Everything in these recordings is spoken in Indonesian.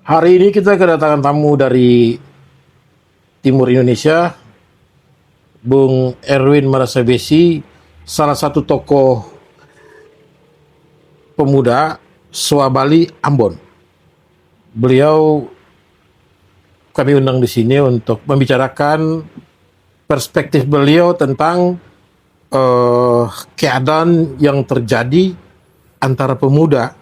Hari ini kita kedatangan tamu dari Timur Indonesia, Bung Erwin Marasabesi, salah satu tokoh pemuda Swabali Ambon. Beliau kami undang di sini untuk membicarakan perspektif beliau tentang keadaan yang terjadi antara pemuda,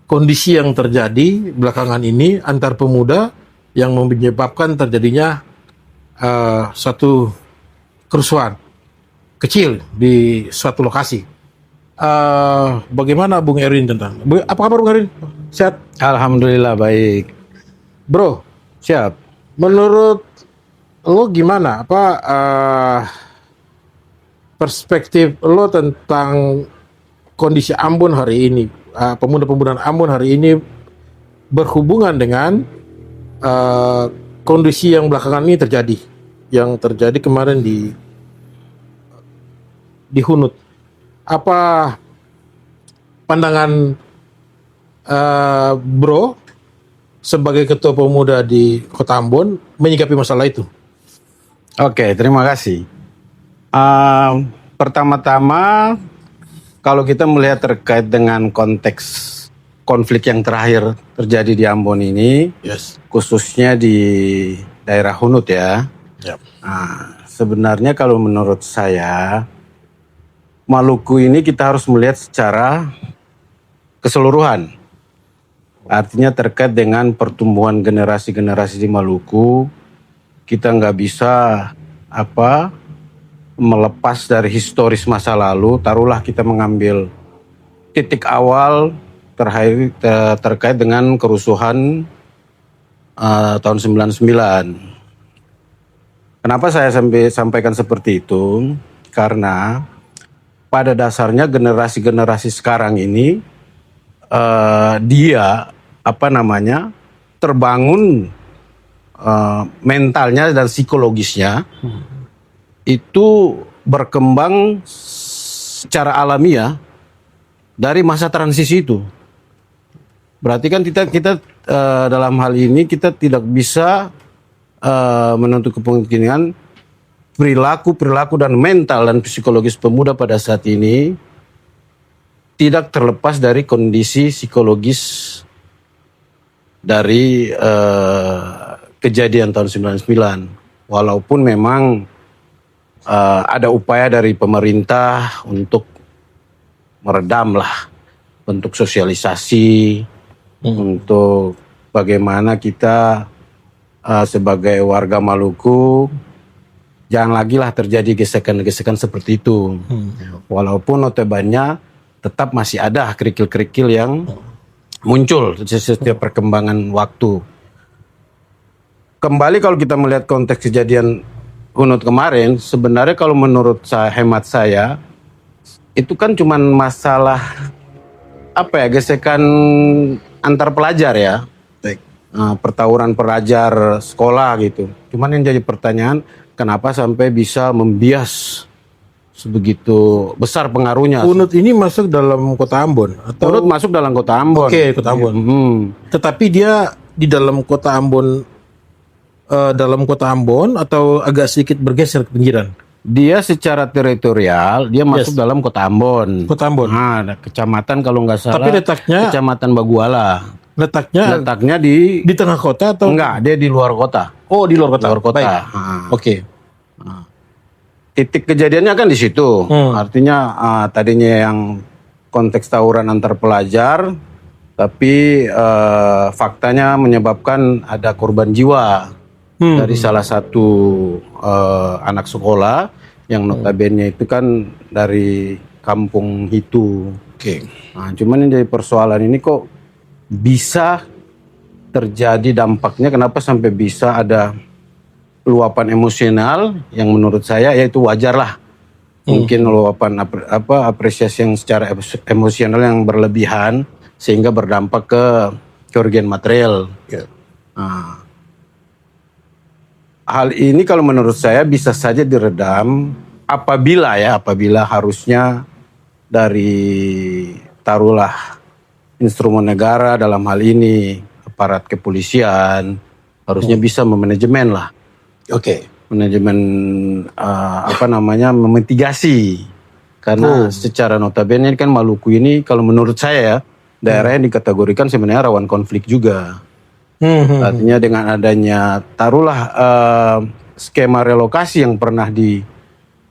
kondisi yang terjadi belakangan ini antar pemuda yang menyebabkan terjadinya satu kerusuhan kecil di suatu lokasi. Bagaimana Bung Erwin tentang? Apa kabar Bung Erwin? Sehat? Alhamdulillah baik. Bro, Siap. menurut lo gimana? Apa perspektif lo tentang kondisi Ambon hari ini? Pemuda-pemuda Ambon hari ini berhubungan dengan kondisi yang belakangan ini terjadi. Yang terjadi kemarin di Hunut. Apa pandangan Bro sebagai ketua pemuda di Kota Ambon menyikapi masalah itu? Oke, terima kasih. Pertama-tama, kalau kita melihat terkait dengan konteks konflik yang terakhir terjadi di Ambon ini, Yes. khususnya di daerah Hunut ya. Yep. Sebenarnya kalau menurut saya, Maluku ini kita harus melihat secara keseluruhan. Artinya terkait dengan pertumbuhan generasi-generasi di Maluku, kita nggak bisa melepas dari historis masa lalu. Taruhlah kita mengambil titik awal terkait dengan kerusuhan tahun 99. Kenapa saya sampaikan seperti itu? Karena pada dasarnya generasi-generasi sekarang ini dia terbangun mentalnya dan psikologisnya itu berkembang secara alamiah dari masa transisi itu. Berarti kan kita dalam hal ini kita tidak bisa menuntut kemungkinan perilaku dan mental dan psikologis pemuda pada saat ini tidak terlepas dari kondisi psikologis dari kejadian tahun 99. Walaupun memang ada upaya dari pemerintah untuk meredamlah bentuk sosialisasi, untuk bagaimana kita sebagai warga Maluku jangan lagi lah terjadi gesekan-gesekan seperti itu. Walaupun notabene tetap masih ada kerikil-kerikil yang muncul setiap perkembangan waktu. Kembali kalau kita melihat konteks kejadian Hunut kemarin, sebenarnya kalau menurut hemat saya itu kan cuman masalah gesekan antar pelajar ya. Pertawuran pelajar sekolah gitu. Cuman yang jadi pertanyaan, kenapa sampai bisa membias sebegitu besar pengaruhnya? Hunut ini masuk dalam Kota Ambon atau Hunut masuk dalam Kota Ambon. Oke, Kota Ambon. Tetapi dia di dalam Kota Ambon, atau agak sedikit bergeser ke pinggiran? Dia secara teritorial dia masuk dalam Kota Ambon. Kota Ambon. Nah, kecamatan kalau nggak salah. Tapi letaknya Kecamatan Baguala. Letaknya di tengah kota atau enggak? Dia di luar kota. Oh, di luar kota. Luar kota. Baik. Oke. Titik kejadiannya kan di situ. Artinya tadinya yang konteks tawuran antar pelajar, tapi faktanya menyebabkan ada korban jiwa dari salah satu anak sekolah yang notabene itu kan dari kampung Hitu. Oke. Nah, cuman yang jadi persoalan ini kok bisa terjadi dampaknya, kenapa sampai bisa ada luapan emosional yang menurut saya yaitu wajar lah. Mungkin luapan apresiasi yang secara emosional yang berlebihan sehingga berdampak ke kerugian material. Nah, hal ini kalau menurut saya bisa saja diredam apabila harusnya dari taruhlah instrumen negara dalam hal ini aparat kepolisian harusnya bisa memanajemen lah, Oke. manajemen memitigasi. Karena secara notabene kan Maluku ini kalau menurut saya ya, daerah yang dikategorikan sebenarnya rawan konflik juga. Artinya dengan adanya taruhlah skema relokasi yang pernah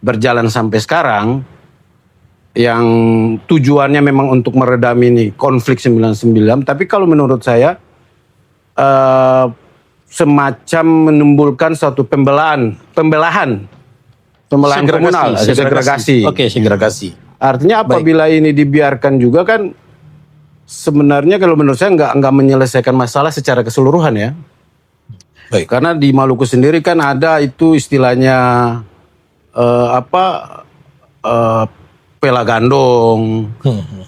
berjalan sampai sekarang, yang tujuannya memang untuk meredam ini konflik 99, tapi kalau menurut saya semacam menimbulkan suatu pembelahan komunal, segregasi. Oke, segregasi. Artinya apabila ini dibiarkan juga kan sebenarnya kalau menurut saya nggak menyelesaikan masalah secara keseluruhan ya. Baik. Karena di Maluku sendiri kan ada itu istilahnya pelagandong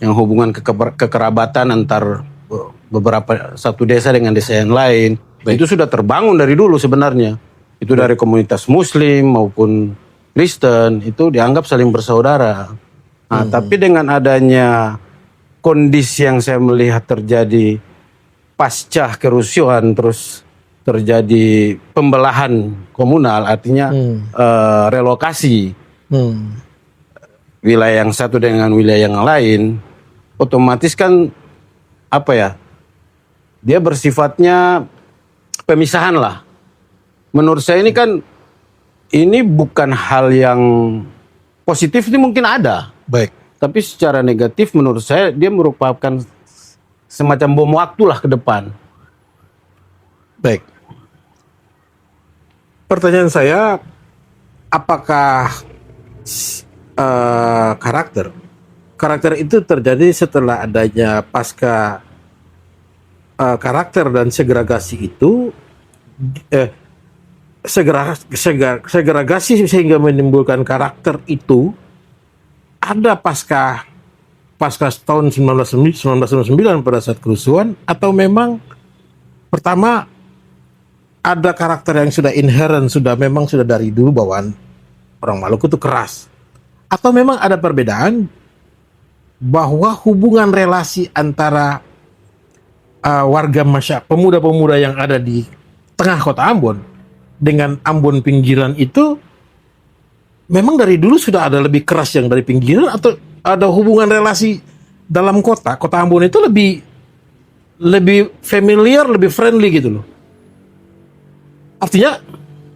yang hubungan kekerabatan antar beberapa satu desa dengan desa yang lain. Baik. Itu sudah terbangun dari dulu sebenarnya. Itu dari komunitas Muslim maupun Kristen itu dianggap saling bersaudara. Nah, tapi dengan adanya kondisi yang saya melihat terjadi pasca kerusuhan, terus terjadi pembelahan komunal, artinya relokasi wilayah yang satu dengan wilayah yang lain, otomatis kan dia bersifatnya pemisahan lah. Menurut saya ini bukan hal yang positif, ini mungkin ada. Baik. Tapi secara negatif menurut saya dia merupakan semacam bom waktu lah ke depan. Baik. Pertanyaan saya, apakah karakter itu terjadi setelah adanya pasca karakter dan segregasi itu segregasi sehingga menimbulkan karakter itu ada pasca tahun 1999 pada saat kerusuhan, atau memang pertama ada karakter yang sudah inherent, sudah dari dulu bawaan orang Maluku itu keras, atau memang ada perbedaan bahwa hubungan relasi antara warga masyarakat pemuda-pemuda yang ada di tengah kota Ambon dengan Ambon pinggiran itu memang dari dulu sudah ada lebih keras yang dari pinggiran, atau ada hubungan relasi dalam kota Ambon itu lebih familiar, lebih friendly gitu loh. Artinya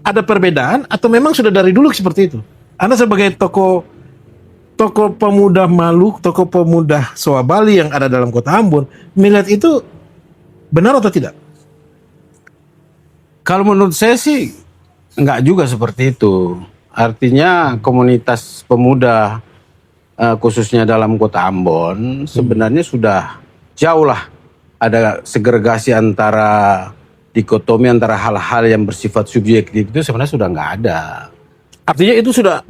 ada perbedaan atau memang sudah dari dulu seperti itu? Anda sebagai tokoh pemuda Maluku, tokoh pemuda Soa Bali yang ada dalam kota Ambon, melihat itu benar atau tidak? Kalau menurut saya sih nggak juga seperti itu. Artinya komunitas pemuda khususnya dalam kota Ambon sebenarnya sudah jauh lah ada segregasi antara dikotomi antara hal-hal yang bersifat subjektif itu sebenarnya sudah nggak ada. Artinya itu sudah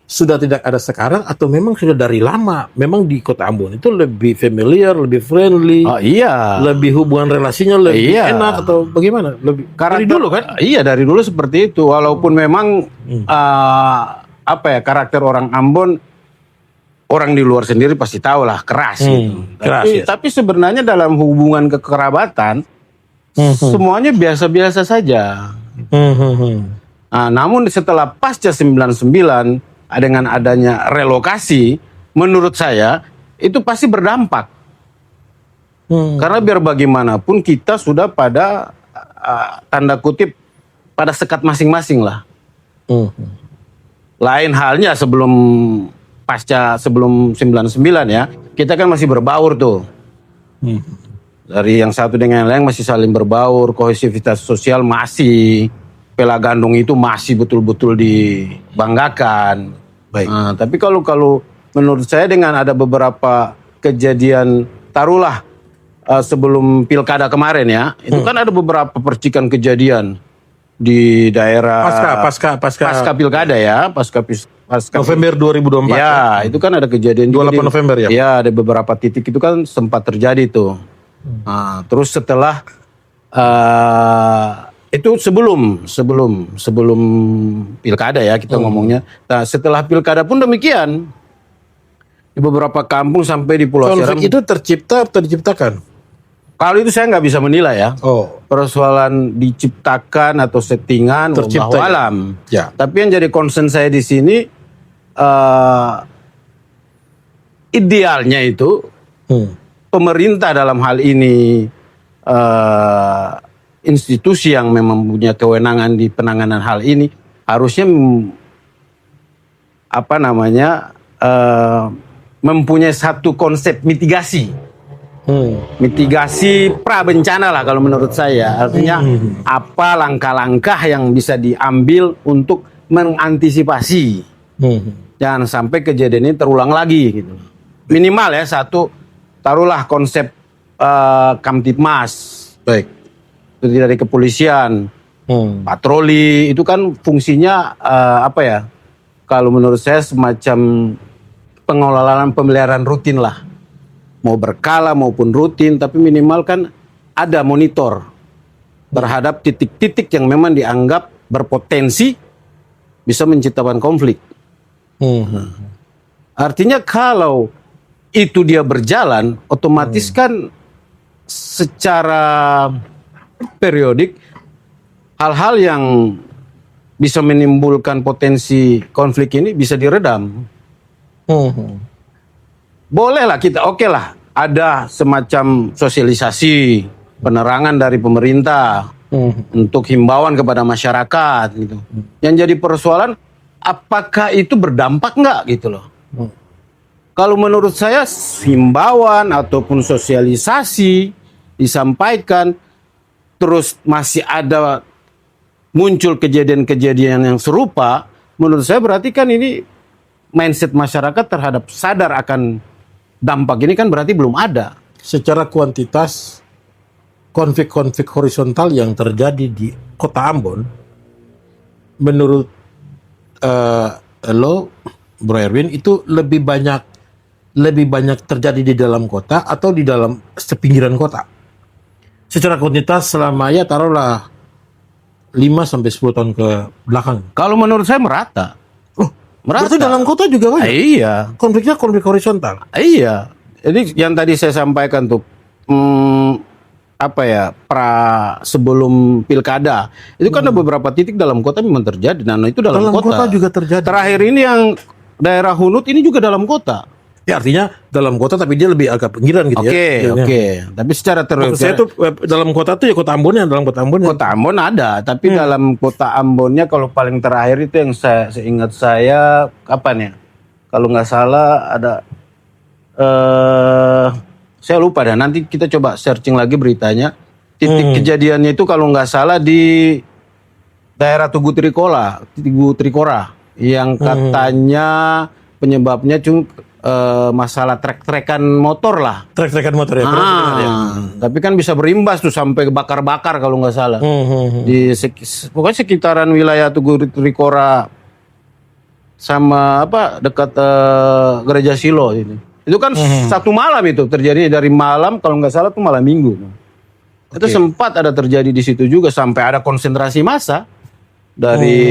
sudah tidak ada sekarang, atau memang sudah dari lama memang di kota Ambon itu lebih familiar, lebih friendly, Oh iya, lebih hubungan relasinya lebih Iya. enak, atau bagaimana? Lebih dari dulu kan? Iya, dari dulu seperti itu. Walaupun memang karakter orang Ambon, orang di luar sendiri pasti tahu lah keras gitu. Keras, Tapi, ya. tapi sebenarnya dalam hubungan kekerabatan semuanya biasa-biasa saja. Nah, namun setelah pasca 99 dengan adanya relokasi, menurut saya itu pasti berdampak. Karena biar bagaimanapun kita sudah pada tanda kutip pada sekat masing-masing lah. Lain halnya sebelum 99 ya, kita kan masih berbaur tuh. Dari yang satu dengan yang lain masih saling berbaur, kohesivitas sosial masih, pelagandung itu masih betul-betul dibanggakan. Baik. Nah, tapi kalau menurut saya dengan ada beberapa kejadian, taruhlah sebelum pilkada kemarin ya, itu kan ada beberapa percikan kejadian di daerah pasca pilkada ya, pasca November 2024. ya, itu kan ada kejadian 28 November ya. Ya, ada beberapa titik itu kan sempat terjadi tuh. Nah, terus setelah itu sebelum pilkada ya kita ngomongnya. Nah, setelah pilkada pun demikian. Di beberapa kampung sampai di Pulau Seram. Konflik itu terciptakan. Kalau itu saya nggak bisa menilai ya. Oh, Persoalan diciptakan atau settingan, tercipta wallahu ya. alam. Ya. Tapi yang jadi concern saya di sini idealnya itu Hmm. pemerintah dalam hal ini institusi yang memang punya kewenangan di penanganan hal ini harusnya mempunyai satu konsep mitigasi. Mitigasi pra bencana lah kalau menurut saya. Artinya apa langkah-langkah yang bisa diambil untuk mengantisipasi. Jangan sampai kejadian ini terulang lagi gitu. Minimal ya satu, taruhlah konsep Kamtibmas. Baik. Itu dari kepolisian. Patroli itu kan fungsinya kalau menurut saya semacam pengelolaan pemeliharaan rutin lah. Mau berkala maupun rutin, tapi minimal kan ada monitor terhadap titik-titik yang memang dianggap berpotensi bisa menciptakan konflik. Artinya kalau itu dia berjalan, otomatis kan secara periodik hal-hal yang bisa menimbulkan potensi konflik ini bisa diredam. Bolehlah kita, oke lah, ada semacam sosialisasi, penerangan dari pemerintah untuk himbauan kepada masyarakat gitu. Yang jadi persoalan, apakah itu berdampak nggak gitu loh? Kalau menurut saya himbauan ataupun sosialisasi disampaikan, terus masih ada muncul kejadian-kejadian yang serupa, menurut saya berarti kan ini mindset masyarakat terhadap sadar akan dampak ini kan berarti belum ada. Secara kuantitas, konflik-konflik horizontal yang terjadi di Kota Ambon, menurut lo, Bro Erwin, itu lebih banyak terjadi di dalam kota atau di dalam sepinggiran kota? Secara kuantitas selama ya taruhlah 5-10 tahun ke belakang. Kalau menurut saya merata. Berarti dalam kota juga banyak? Iya. Konfliknya konflik horizontal? Iya. Jadi yang tadi saya sampaikan tuh, sebelum pilkada, itu kan ada beberapa titik dalam kota memang terjadi. Nah itu dalam kota juga terjadi. Terakhir ini yang daerah Hunut ini juga dalam kota. Ya artinya dalam kota tapi dia lebih agak pinggiran gitu ya. Oke. Tapi secara Maksud saya tuh dalam kota tuh ya Kota Ambonnya, dalam Kota Ambon. Kota Ambon ada, tapi dalam Kota Ambonnya kalau paling terakhir itu yang seingat saya kapan ya? Kalau nggak salah ada saya lupa dah. Nanti kita coba searching lagi beritanya. Titik kejadiannya itu kalau nggak salah di daerah Tugu Trikora yang katanya penyebabnya cuma masalah trek-trekan motor lah. Trek-trekan motor ya. Tapi kan bisa berimbas tuh sampai bakar-bakar kalau nggak salah. Pokoknya sekitaran wilayah Tugu Trikora sama dekat Gereja Silo ini. Itu kan satu malam itu terjadi, dari malam kalau nggak salah tuh malam minggu. Itu sempat ada terjadi di situ juga sampai ada konsentrasi massa dari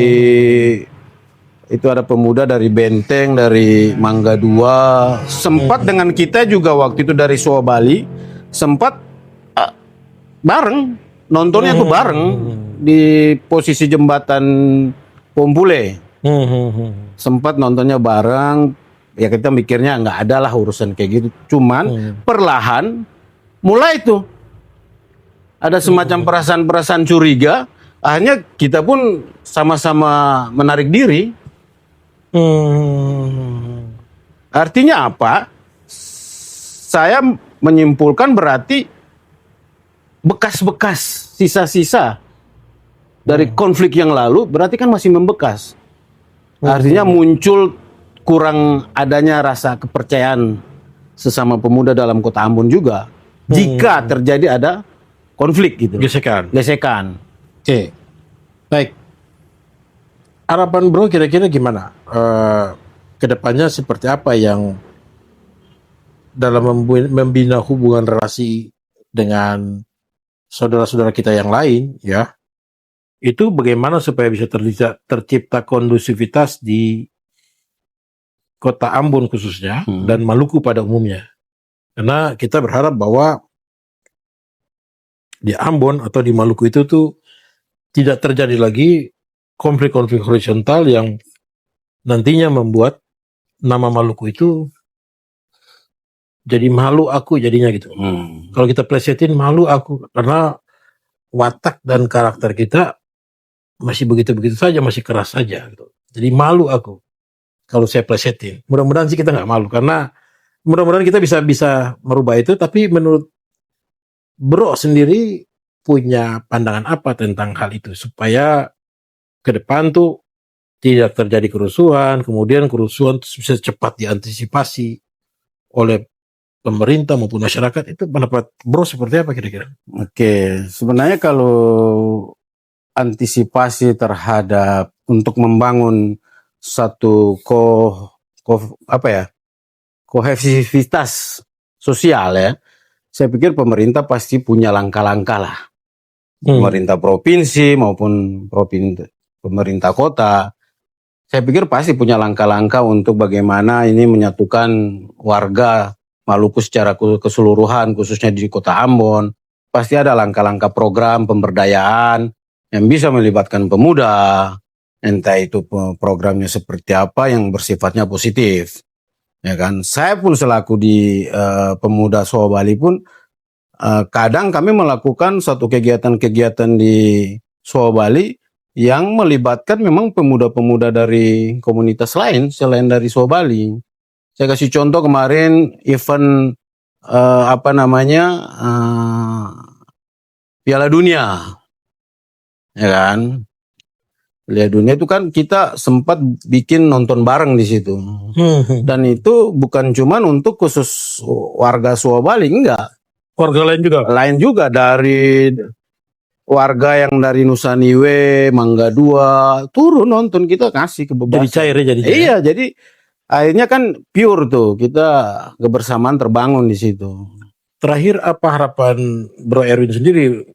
itu ada pemuda dari Benteng, dari Mangga 2, sempat dengan kita juga waktu itu dari Soa Bali, sempat bareng, nontonnya tuh bareng di posisi jembatan Pompule. Sempat nontonnya bareng, ya kita mikirnya nggak ada lah urusan kayak gitu. Cuman perlahan mulai tuh ada semacam perasaan-perasaan curiga, akhirnya kita pun sama-sama menarik diri. Artinya apa? Saya menyimpulkan berarti bekas-bekas, sisa-sisa dari konflik yang lalu berarti kan masih membekas. Artinya muncul kurang adanya rasa kepercayaan sesama pemuda dalam Kota Ambon juga. Jika terjadi ada konflik gitu. Gesekan. Oke. Baik. Harapan Bro kira-kira gimana? Kedepannya seperti apa yang dalam membina hubungan relasi dengan saudara-saudara kita yang lain, ya? Itu bagaimana supaya bisa tercipta kondusivitas di Kota Ambon khususnya dan Maluku pada umumnya? Karena kita berharap bahwa di Ambon atau di Maluku itu tuh tidak terjadi lagi konflik-konflik horizontal yang nantinya membuat nama Maluku itu jadi malu aku jadinya gitu. Kalau kita plesetin malu aku karena watak dan karakter kita masih begitu-begitu saja, masih keras saja gitu. Jadi malu aku kalau saya plesetin. Mudah-mudahan sih kita nggak malu karena mudah-mudahan kita bisa merubah itu. Tapi menurut Bro sendiri punya pandangan apa tentang hal itu supaya ke depan tuh tidak terjadi kerusuhan, kemudian kerusuhan bisa cepat diantisipasi oleh pemerintah maupun masyarakat. Itu pendapat Bro seperti apa kira-kira? Oke, sebenarnya kalau antisipasi terhadap untuk membangun satu kohesivitas sosial ya, saya pikir pemerintah pasti punya langkah-langkah lah. Pemerintah provinsi maupun pemerintah kota, saya pikir pasti punya langkah-langkah untuk bagaimana ini menyatukan warga Maluku secara keseluruhan, khususnya di kota Ambon. Pasti ada langkah-langkah program pemberdayaan yang bisa melibatkan pemuda, entah itu programnya seperti apa yang bersifatnya positif. Ya kan, saya pun selaku di pemuda Soho Bali pun kadang kami melakukan satu kegiatan-kegiatan di Soho Bali yang melibatkan memang pemuda-pemuda dari komunitas lain selain dari Soho Bali. Saya kasih contoh kemarin event Piala Dunia, ya kan? Piala Dunia itu kan kita sempat bikin nonton bareng di situ. Dan itu bukan cuman untuk khusus warga Soho Bali, enggak. Warga lain juga? Lain juga, dari warga yang dari Nusa Niwe, Mangga Dua, turun nonton, kita kasih kebebasan. Jadi cair ya jadi. Iya, jadi akhirnya kan pure tuh, kita kebersamaan terbangun di situ. Terakhir, apa harapan Bro Erwin sendiri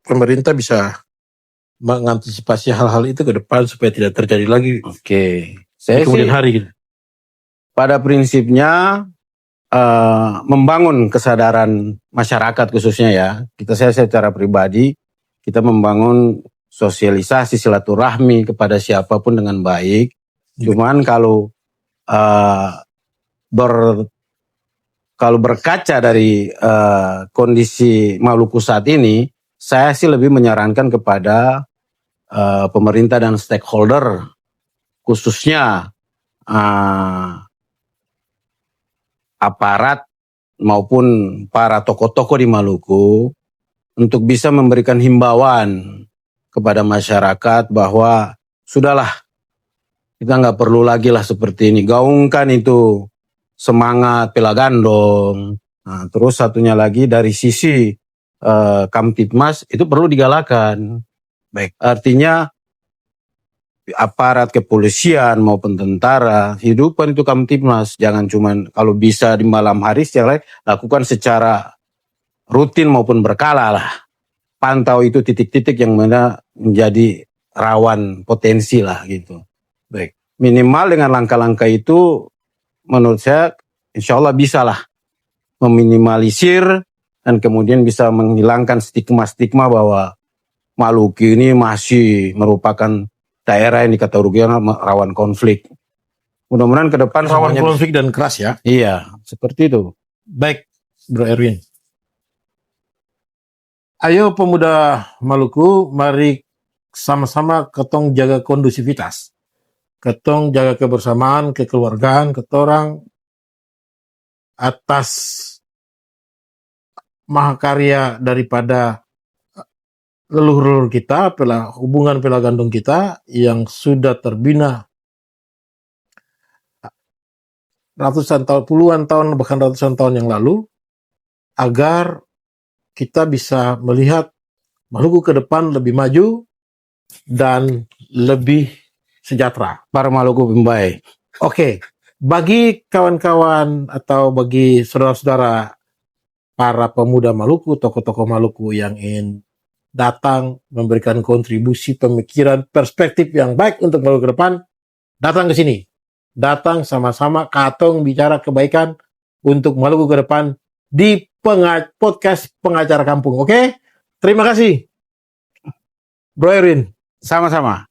pemerintah bisa mengantisipasi hal-hal itu ke depan supaya tidak terjadi lagi? Oke, saya kemudian hari gitu. Pada prinsipnya membangun kesadaran masyarakat khususnya ya. Saya secara pribadi, kita membangun sosialisasi silaturahmi kepada siapapun dengan baik. Cuman kalau berkaca dari kondisi Maluku saat ini, saya sih lebih menyarankan kepada pemerintah dan stakeholder, khususnya aparat maupun para tokoh-tokoh di Maluku, untuk bisa memberikan himbauan kepada masyarakat bahwa sudahlah, kita nggak perlu lagi lah seperti ini. Gaungkan itu semangat Pelagandong. Nah, terus satunya lagi dari sisi Kamtibmas itu perlu digalakan. Baik, artinya aparat kepolisian maupun tentara, hidupkan itu Kamtibmas. Jangan cuman kalau bisa di malam hari, secara lakukan secara rutin maupun berkala lah. Pantau itu titik-titik yang mana menjadi rawan potensi lah gitu. Baik, minimal dengan langkah-langkah itu menurut saya insya Allah bisa lah meminimalisir dan kemudian bisa menghilangkan stigma-stigma bahwa Maluku ini masih merupakan daerah yang dikategorikan rawan konflik. Mudah-mudahan ke depan rawan konflik dan keras ya. Iya, seperti itu. Baik, Bro Erwin. Ayo pemuda Maluku, mari sama-sama ketong jaga kondusivitas. Ketong jaga kebersamaan, kekeluargaan, ketorang atas mahakarya daripada leluhur kita, hubungan Pelagandong kita yang sudah terbina ratusan tahun, puluhan tahun, bahkan ratusan tahun yang lalu, agar kita bisa melihat Maluku ke depan lebih maju dan lebih sejahtera. Para Maluku Pembaik. Oke, bagi kawan-kawan atau bagi saudara-saudara para pemuda Maluku, tokoh-tokoh Maluku yang ingin datang memberikan kontribusi pemikiran, perspektif yang baik untuk Maluku ke depan, datang ke sini. Datang sama-sama katong bicara kebaikan untuk Maluku ke depan di podcast Pengacara Kampung. Oke? Terima kasih, Bro Erwin. Sama-sama.